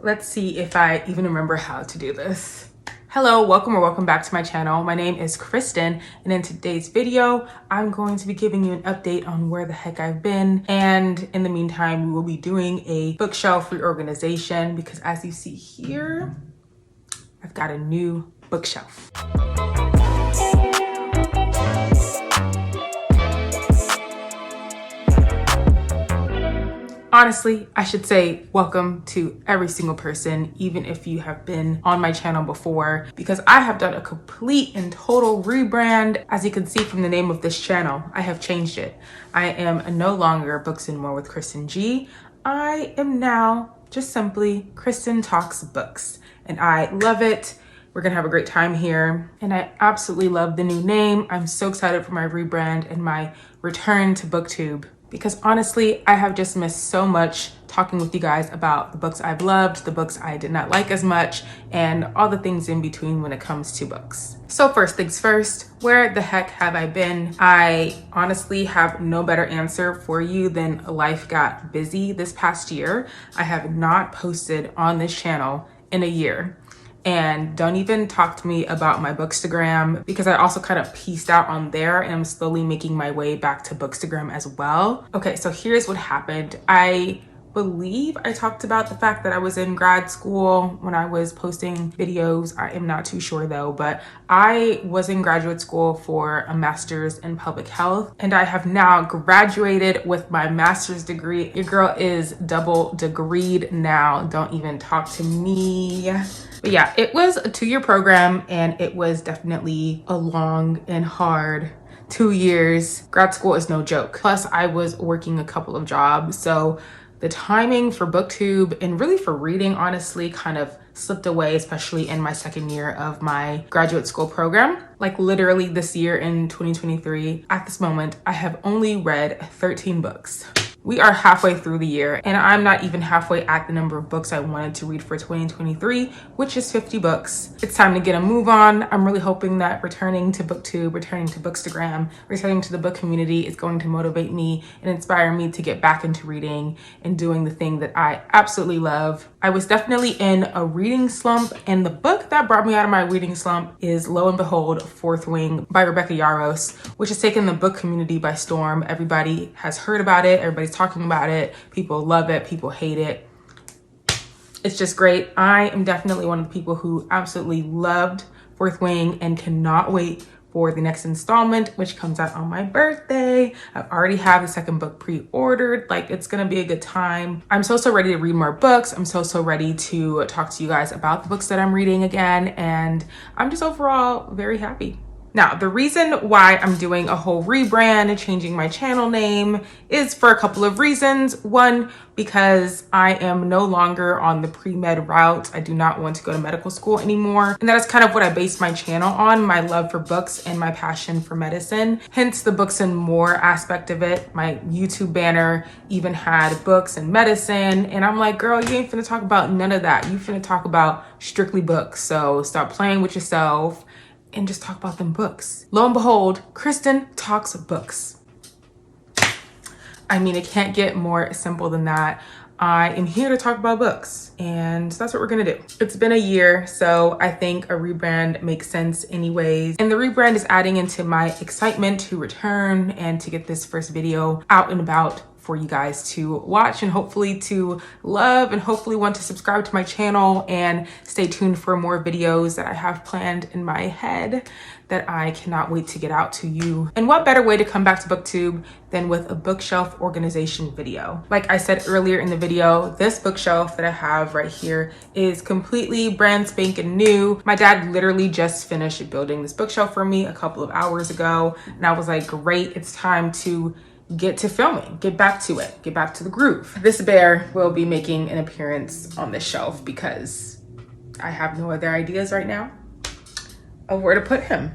Let's see if I even remember how to do this. Hello, welcome back to my channel. My name is Kristin, and in today's video, I'm going to be giving you an update on where the heck I've been. And in the meantime, we will be doing a bookshelf reorganization because as you see here, I've got a new bookshelf. Honestly, I should say welcome to every single person, even if you have been on my channel before, because I have done a complete and total rebrand. As you can see from the name of this channel, I have changed it. I am no longer Books and More with Kristin G. I am now just simply Kristin Talks Books, and I love it. We're gonna have a great time here, and I absolutely love the new name. I'm so excited for my rebrand and my return to BookTube. Because honestly, I have just missed so much talking with you guys about the books I've loved, the books I did not like as much, and all the things in between when it comes to books. So first things first, where the heck have I been? I honestly have no better answer for you than life got busy this past year. I have not posted on this channel in a year. And don't even talk to me about my Bookstagram because I also kind of pieced out on there and I'm slowly making my way back to Bookstagram as well. Okay, so here's what happened. I believe I talked about the fact that I was in grad school when I was posting videos. I am not too sure though, but I was in graduate school for a master's in public health and I have now graduated with my master's degree. Your girl is double degreed now. Don't even talk to me. But yeah, it was a 2-year program and it was definitely a long and hard 2 years. Grad school is no joke. Plus I was working a couple of jobs. So the timing for BookTube and really for reading honestly kind of slipped away, especially in my second year of my graduate school program. Like literally this year in 2023, at this moment, I have only read 13 books. We are halfway through the year and I'm not even halfway at the number of books I wanted to read for 2023, which is 50 books. It's time to get a move on. I'm really hoping that returning to BookTube, returning to Bookstagram, returning to the book community is going to motivate me and inspire me to get back into reading and doing the thing that I absolutely love. I was definitely in a reading slump, and the book that brought me out of my reading slump is, lo and behold, Fourth Wing by Rebecca Yarros, which has taken the book community by storm. Everybody has heard about it. Everybody's talking about it. People love it. People hate it. It's just great. I am definitely one of the people who absolutely loved Fourth Wing and cannot wait for the next installment, which comes out on my birthday. I already have the second book pre-ordered. Like, it's gonna be a good time. I'm so ready to read more books. I'm so ready to talk to you guys about the books that I'm reading again. And I'm just overall very happy. Now, the reason why I'm doing a whole rebrand and changing my channel name is for a couple of reasons. One, because I am no longer on the pre-med route. I do not want to go to medical school anymore. And that is kind of what I based my channel on, my love for books and my passion for medicine. Hence the Books and More aspect of it. My YouTube banner even had books and medicine. And I'm like, girl, you ain't finna talk about none of that. You finna talk about strictly books. So stop playing with yourself and just talk about them books. Lo and behold, Kristin Talks Books. I mean, it can't get more simple than that. I am here to talk about books, and that's what we're gonna do. It's been a year, so I think a rebrand makes sense anyways. And the rebrand is adding into my excitement to return and to get this first video out and about for you guys to watch and hopefully to love and hopefully want to subscribe to my channel and stay tuned for more videos that I have planned in my head that I cannot wait to get out to you. And what better way to come back to BookTube than with a bookshelf organization video? Like I said earlier in the video, this bookshelf that I have right here is completely brand spanking new. My dad literally just finished building this bookshelf for me a couple of hours ago. And I was like, great, it's time to get to filming, get back to it, get back to the groove. This bear will be making an appearance on this shelf because I have no other ideas right now of where to put him.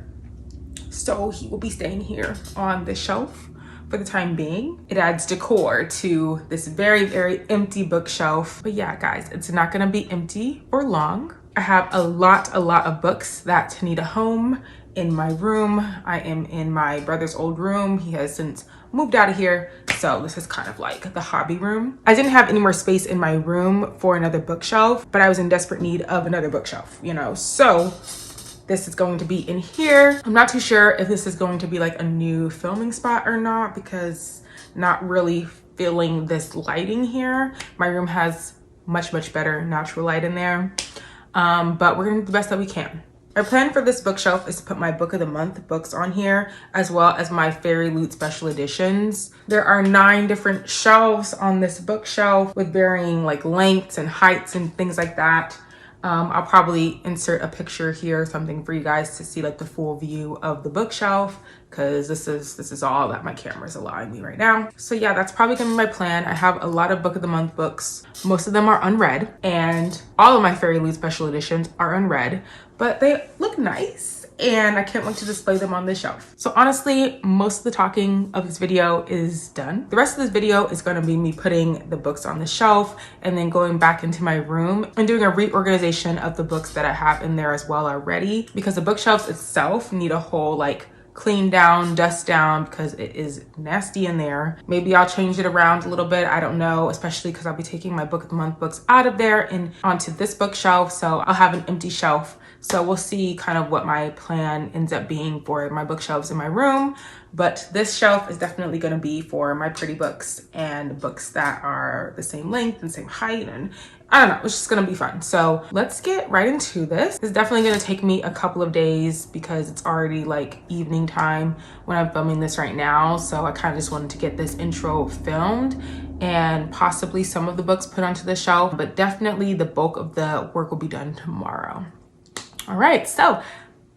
So he will be staying here on the shelf for the time being. It adds decor to this very empty bookshelf. But yeah, guys, it's not gonna be empty for long. I have a lot of books that need a home in my room. I am in my brother's old room. He has since moved out of here, so this is kind of like the hobby room. I didn't have any more space in my room for another bookshelf, but I was in desperate need of another bookshelf, you know, so this is going to be in here. I'm not too sure if this is going to be like a new filming spot or not, because not really feeling this lighting here. My room has much better natural light in there, but we're gonna do the best that we can. Our plan for this bookshelf is to put my book of the month books on here, as well as my Fairy Loot special editions. There are 9 different shelves on this bookshelf with varying like lengths and heights and things like that. I'll probably insert a picture here or something for you guys to see like the full view of the bookshelf, because this is all that my camera is allowing me right now. So yeah, that's probably gonna be my plan. I have a lot of book of the month books. Most of them are unread, and all of my Fairy Loot special editions are unread, but they look nice and I can't wait to display them on this shelf. So honestly, most of the talking of this video is done. The rest of this video is going to be me putting the books on the shelf and then going back into my room and doing a reorganization of the books that I have in there as well already, because the bookshelves itself need a whole like clean down, dust down, because it is nasty in there. Maybe I'll change it around a little bit, I don't know, especially because I'll be taking my book of the month books out of there and onto this bookshelf, so I'll have an empty shelf. So we'll see kind of what my plan ends up being for my bookshelves in my room. But this shelf is definitely going to be for my pretty books and books that are the same length and same height, and I don't know, it's just gonna be fun. So let's get right into this. It's definitely gonna take me a couple of days because it's already like evening time when I'm filming this right now. So I kind of just wanted to get this intro filmed and possibly some of the books put onto the shelf, but definitely the bulk of the work will be done tomorrow. All right, so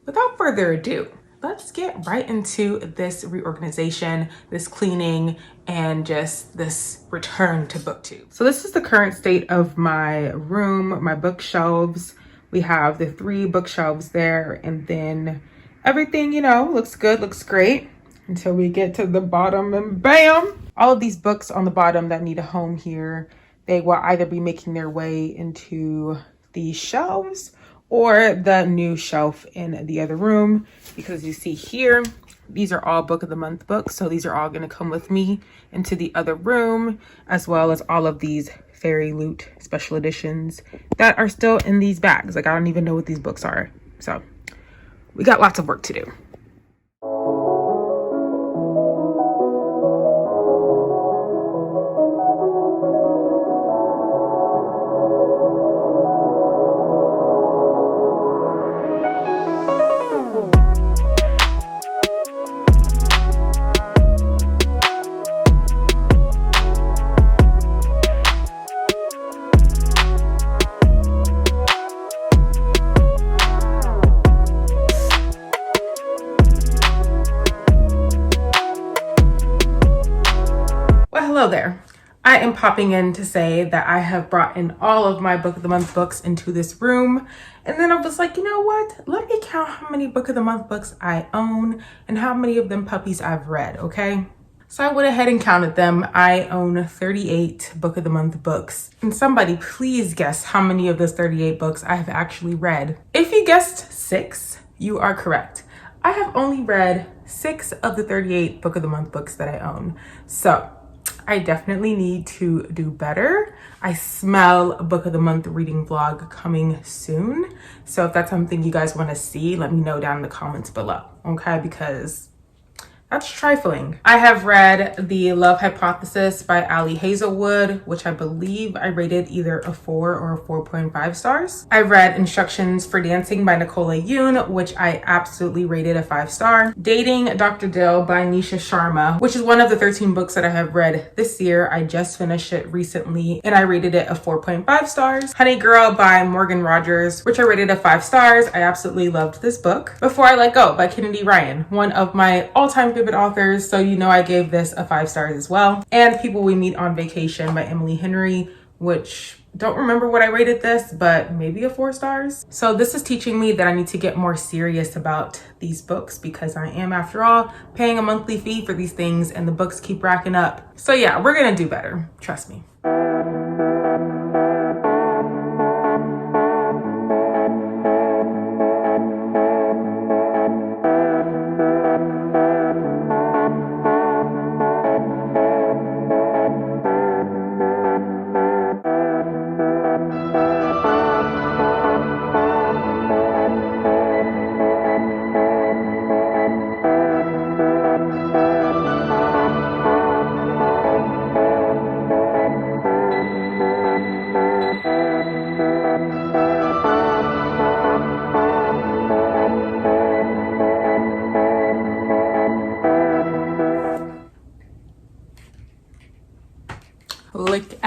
without further ado, let's get right into this reorganization, this cleaning, and just this return to booktube. So this is the current state of my room, my bookshelves. We have the 3 bookshelves there, and then everything, you know, looks good, looks great until we get to the bottom and bam! All of these books on the bottom that need a home here, they will either be making their way into these shelves or the new shelf in the other room, because you see here, these are all book of the month books. So these are all gonna come with me into the other room, as well as all of these Fairy Loot special editions that are still in these bags. Like I don't even know what these books are. So we got lots of work to do. Hello there. I am popping in to say that I have brought in all of my book of the month books into this room. And then I was like, you know what? Let me count how many book of the month books I own and how many of them puppies I've read, okay? So I went ahead and counted them. I own 38 book of the month books. And somebody please guess how many of those 38 books I have actually read. If you guessed 6, you are correct. I have only read 6 of the 38 book of the month books that I own. So I definitely need to do better. I smell a book of the month reading vlog coming soon. So if that's something you guys want to see, let me know down in the comments below, okay? Because that's trifling. I have read The Love Hypothesis by Ali Hazelwood, which I believe I rated either a 4 or a 4.5 stars. I read Instructions for Dancing by Nicola Yoon, which I absolutely rated a 5 star. Dating Dr. Dill by Nisha Sharma, which is one of the 13 books that I have read this year. I just finished it recently and I rated it a 4.5 stars. Honey Girl by Morgan Rogers, which I rated a 5 stars. I absolutely loved this book. Before I Let Go by Kennedy Ryan, one of my all-time favorite authors, so you know I gave this a 5 stars as well. And People We Meet on Vacation by Emily Henry, which don't remember what I rated this, but maybe a 4 stars. So this is teaching me that I need to get more serious about these books, because I am, after all, paying a monthly fee for these things and the books keep racking up. So yeah, we're gonna do better, trust me.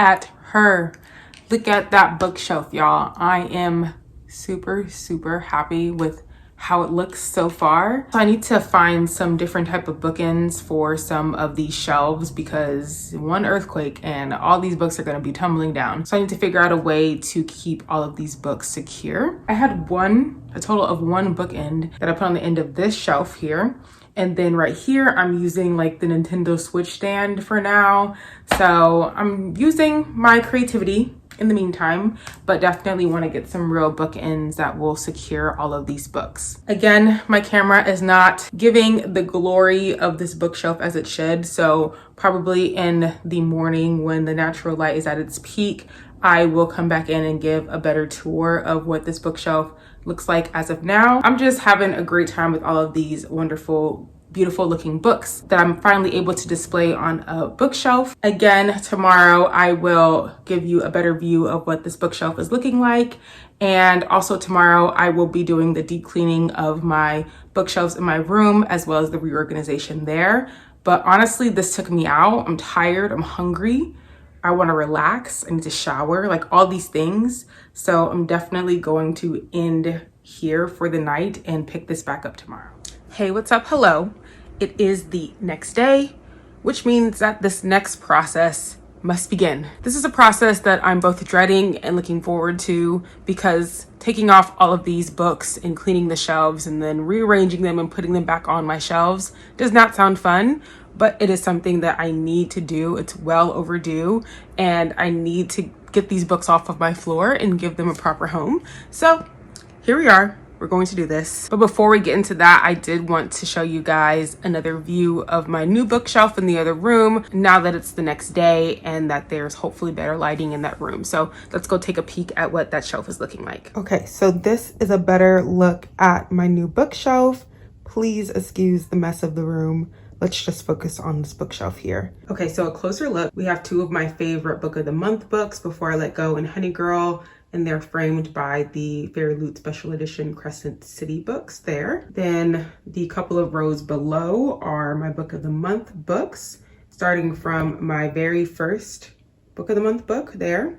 at her. Look at that bookshelf, y'all. I am super happy with how it looks so far. So I need to find some different type of bookends for some of these shelves because one earthquake and all these books are going to be tumbling down. So I need to figure out a way to keep all of these books secure. I had a total of one bookend that I put on the end of this shelf here. And then right here, I'm using like the Nintendo Switch stand for now. So I'm using my creativity in the meantime, but definitely want to get some real bookends that will secure all of these books. Again, my camera is not giving the glory of this bookshelf as it should. So probably in the morning when the natural light is at its peak, I will come back in and give a better tour of what this bookshelf looks like as of now. I'm just having a great time with all of these wonderful, beautiful looking books that I'm finally able to display on a bookshelf. Again, tomorrow I will give you a better view of what this bookshelf is looking like. And also tomorrow I will be doing the deep cleaning of my bookshelves in my room as well as the reorganization there. But honestly, this took me out. I'm tired, I'm hungry. I want to relax, I need to shower, like all these things. So I'm definitely going to end here for the night and pick this back up tomorrow. Hey, what's up? Hello. It is the next day, which means that this next process must begin. This is a process that I'm both dreading and looking forward to because taking off all of these books and cleaning the shelves and then rearranging them and putting them back on my shelves does not sound fun, but it is something that I need to do. It's well overdue and I need to get these books off of my floor and give them a proper home. So here we are. We're going to do this. But before we get into that, I did want to show you guys another view of my new bookshelf in the other room now that it's the next day and that there's hopefully better lighting in that room. So let's go take a peek at what that shelf is looking like. Okay, so this is a better look at my new bookshelf. Please excuse the mess of the room. Let's just focus on this bookshelf here. Okay, so a closer look. We have two of my favorite book of the month books, Before I Let Go and Honey Girl, and they're framed by the Fairy Loot Special Edition Crescent City books there. Then the couple of rows below are my book of the month books, starting from my very first book of the month book there.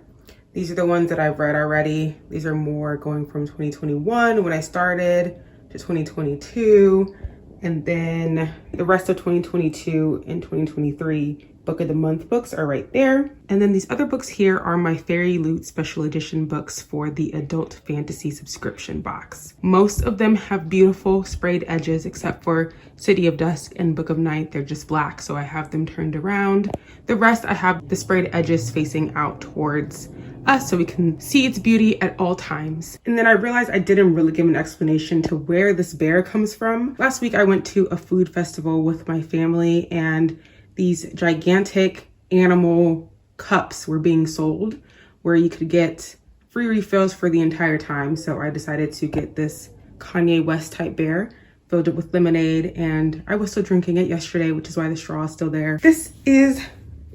These are the ones that I've read already. These are more going from 2021 when I started to 2022. And then the rest of 2022 and 2023 book of the month books are right there. And then these other books here are my Fairy Loot Special Edition books for the adult fantasy subscription box. Most of them have beautiful sprayed edges except for City of Dusk and Book of Night. They're just black, so I have them turned around. The rest I have the sprayed edges facing out towards us so we can see its beauty at all times. And then I realized I didn't really give an explanation to where this bear comes from. Last week I went to a food festival with my family and these gigantic animal cups were being sold where you could get free refills for the entire time. So I decided to get this Kanye West type bear, filled it with lemonade, and I was still drinking it yesterday, which is why the straw is still there. This is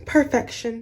perfection.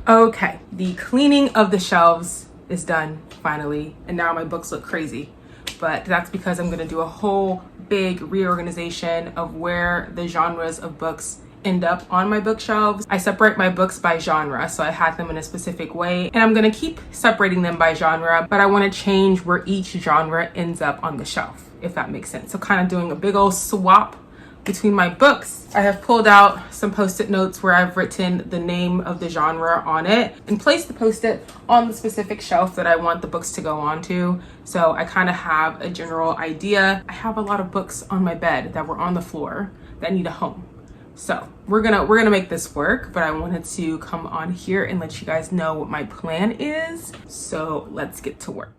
Okay, the cleaning of the shelves is done finally, and now my books look crazy. But that's because I'm gonna do a whole big reorganization of where the genres of books end up on my bookshelves. I separate my books by genre, so I had them in a specific way, and I'm gonna keep separating them by genre, but I wanna change where each genre ends up on the shelf, if that makes sense. So kind of doing a big old swap between my books. I have pulled out some post-it notes where I've written the name of the genre on it and placed the post-it on the specific shelf that I want the books to go onto. So I kind of have a general idea. I have a lot of books on my bed that were on the floor that need a home. So we're gonna make this work, but I wanted to come on here and let you guys know what my plan is. So let's get to work.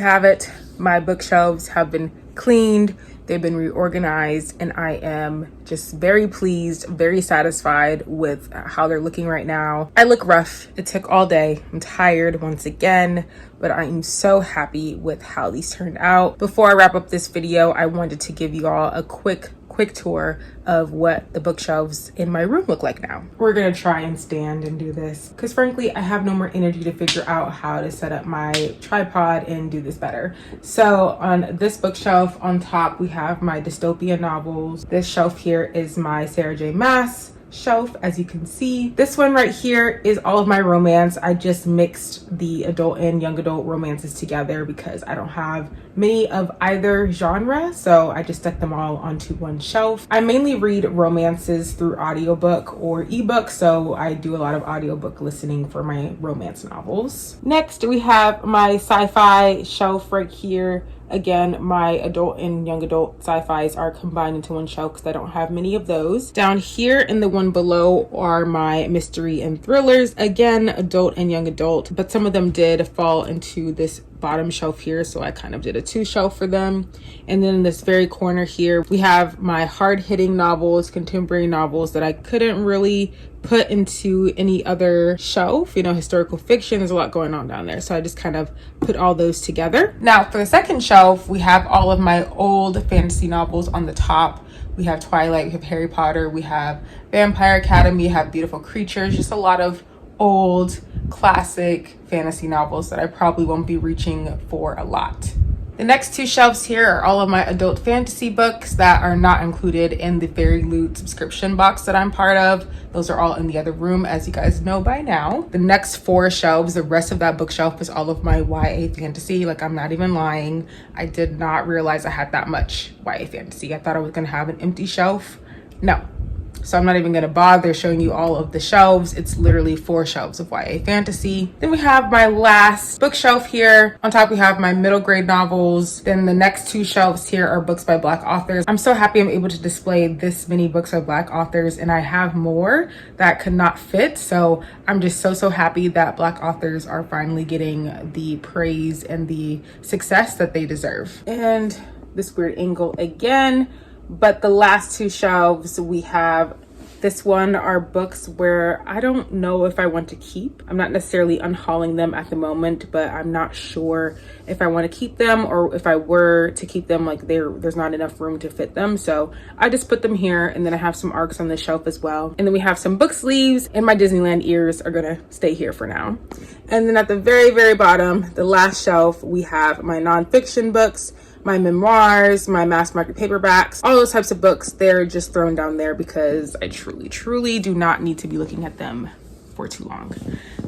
Have it. My bookshelves have been cleaned, they've been reorganized, and I am just very pleased, very satisfied with how they're looking right now. I look rough. It took all day. I'm tired once again, but I am so happy with how these turned out. Before I wrap up this video, I wanted to give you all a quick tour of what the bookshelves in my room look like now. We're gonna try and stand and do this because frankly, I have no more energy to figure out how to set up my tripod and do this better. So on this bookshelf on top, we have my dystopian novels. This shelf here is my Sarah J. Maas shelf, as you can see. This one right here is all of my romance. I just mixed the adult and young adult romances together because I don't have many of either genre, so I just stuck them all onto one shelf. I mainly read romances through audiobook or ebook, so I do a lot of audiobook listening for my romance novels. Next, we have my sci-fi shelf right here. Again, my adult and young adult sci-fis are combined into one shelf because I don't have many of those. Down here in the one below are my mystery and thrillers. Again, adult and young adult, but some of them did fall into this bottom shelf here, so I kind of did a 2 shelf for them. And then in this very corner here, we have my hard-hitting novels, contemporary novels that I couldn't really put into any other shelf. You know, historical fiction, there's a lot going on down there, so I just kind of put all those together. Now for the second shelf, we have all of my old fantasy novels on the top. We have Twilight, we have Harry Potter, we have Vampire Academy, we have Beautiful Creatures, just a lot of old classic fantasy novels that I probably won't be reaching for a lot. The next two shelves here are all of my adult fantasy books that are not included in the Fairy Loot subscription box that I'm part of. Those are all in the other room, as you guys know by now. The next four shelves, the rest of that bookshelf is all of my YA fantasy. Like, I'm not even lying. I did not realize I had that much YA fantasy. I thought I was gonna have an empty shelf. No. So I'm not even gonna bother showing you all of the shelves. It's literally four shelves of YA fantasy. Then we have my last bookshelf here. On top we have my middle grade novels. Then the next two shelves here are books by Black authors. I'm so happy I'm able to display this many books by Black authors, and I have more that could not fit. So I'm just so happy that Black authors are finally getting the praise and the success that they deserve. And this weird angle again. But the last two shelves, we have this one are books where I don't know if I want to keep. I'm not necessarily unhauling them at the moment, but I'm not sure if I want to keep them, or if I were to keep them, like there's not enough room to fit them. So I just put them here, and then I have some ARCs on the shelf as well. And then we have some book sleeves, and my Disneyland ears are gonna stay here for now. And then at the very bottom, the last shelf, we have my nonfiction books, my memoirs, my mass market paperbacks, all those types of books. They're just thrown down there because I truly do not need to be looking at them for too long.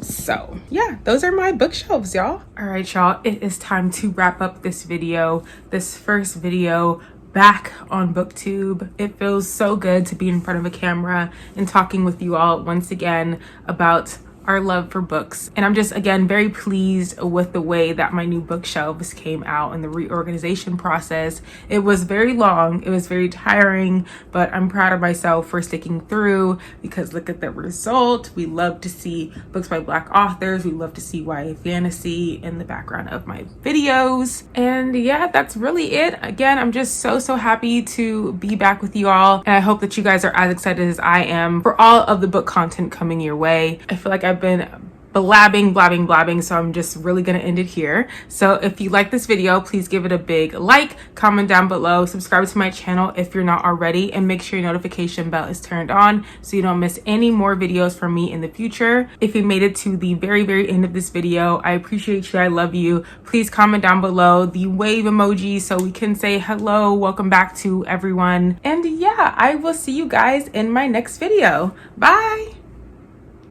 So yeah, those are my bookshelves, y'all. All right, y'all, it is time to wrap up this video, this first video back on BookTube. It feels so good to be in front of a camera and talking with you all once again about our love for books. And I'm just, again, very pleased with the way that my new bookshelves came out and the reorganization process. It was very long, it was very tiring, but I'm proud of myself for sticking through, because look at the result. We love to see books by Black authors. We love to see YA fantasy in the background of my videos. And yeah, that's really it. Again, I'm just so happy to be back with you all. And I hope that you guys are as excited as I am for all of the book content coming your way. I feel like I've been blabbing, so I'm just really gonna end it here. So if you like this video, please give it a big like, comment down below, subscribe to my channel if you're not already, and make sure your notification bell is turned on so you don't miss any more videos from me in the future. If you made it to the very end of this video, I appreciate you, I love you. Please comment down below the wave emoji so we can say hello, welcome back to everyone. And yeah, I will see you guys in my next video. Bye.